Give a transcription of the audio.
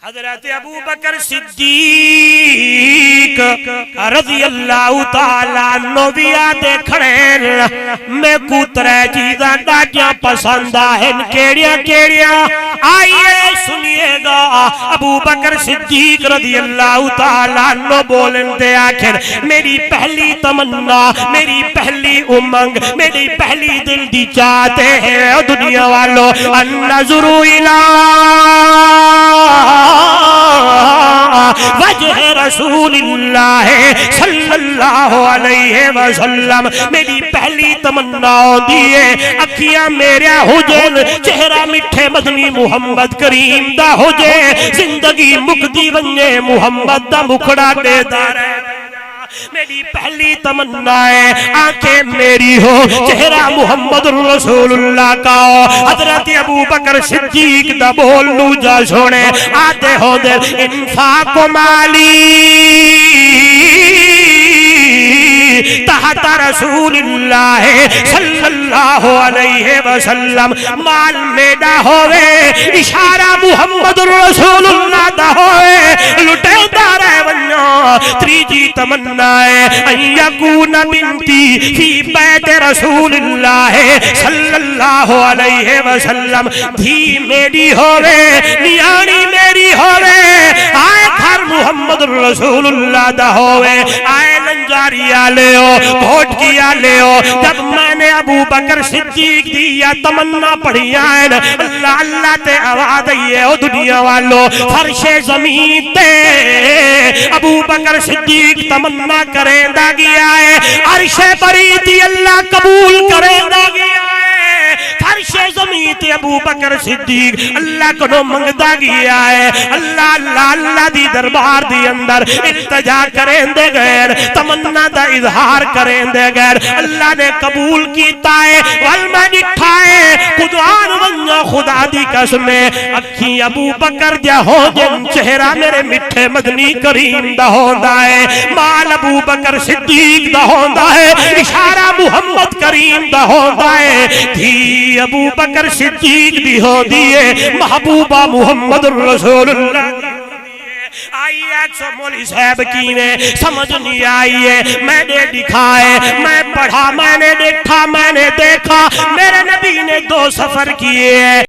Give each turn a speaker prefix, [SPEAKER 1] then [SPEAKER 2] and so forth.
[SPEAKER 1] حضرت ابو بکر صدیق رضی اللہ تعالیٰ عنہ بھی آتے کھڑے میں کوترے چیزاں ڈاکیاں پسند آہن کیڑیاں آئیے سنیے گا ابو بکر صدیق رضی اللہ تعالیٰ عنہ بولن دے آخر میری پہلی تمنا میری پہلی امنگ میری پہلی دل دی چاہتے ہیں دنیا والوں النظر الہ وجہ رسول اللہ صلی اللہ علیہ وسلم میری پہلی تمنا دیئے اکھیاں میرے ہو جائیں چہرہ مٹھے مدنی محمد کریم دا ہو جائے زندگی مکدی بنجے محمد دا مکھڑا دے دار ہے میری پہلی تمنا ہے آنکھیں میری ہو چہرہ محمد رسول اللہ کا ہو حضرت ابو بکر صدیق دا بول لو جا سونے آتے ہو در انفاق مالی تحت رسول اللہ صلی اللہ علیہ وسلم مال میڈا ہوئے اشارہ محمد رسول اللہ دا ہوئے لٹے دارے ونیا تریجی تمنا ہے ان یکون بنتی فی بیت رسول اللہ صلی اللہ علیہ وسلم دھی میری ہوئے نیانی میری ہوئے آئے گھر محمد رسول اللہ دا ہوئے آئے لنجاری آلے ہو گھوٹ کی آلے ہو جب میں نے ابو بکر صدیق دیا تمنا پڑھی آئین اللہ اللہ تے آواز آئیے او دنیا والو فرش زمین تے ابو بکر صدیق تمنا کریں دا گیا ہے عرش بریتی اللہ قبول کریں دا گیا ہے فرش زمین تے ابو بکر صدیق اللہ کو منگدا گیا ہے اللہ اللہ اللہ دی دربار دی اندر التجا کریں دے غیر تمنا دا اظہار کریں دے غیر اللہ نے قبول کیتا ہے والمہ نٹھائے قدوان ونجا خدا دی قسمیں اکھی ابو بکر جا ہو جن چہرہ میرے مٹھے مدنی کریم دا ہوندہ ہے مال ابو بکر صدیق دا ہوندہ ہے اشارہ محمد کریم دا ہوندہ ہے دھی ابو بکر صدیق دی ہو دیئے محبوبہ محمد رسول اللہ آئیے ایک سو مولی صاحب کی نے سمجھ نہیں آئیے میں نے دکھائے میں پڑھا میں نے دیکھا میں نے دیکھا میرے نبی نے 2 سفر کیے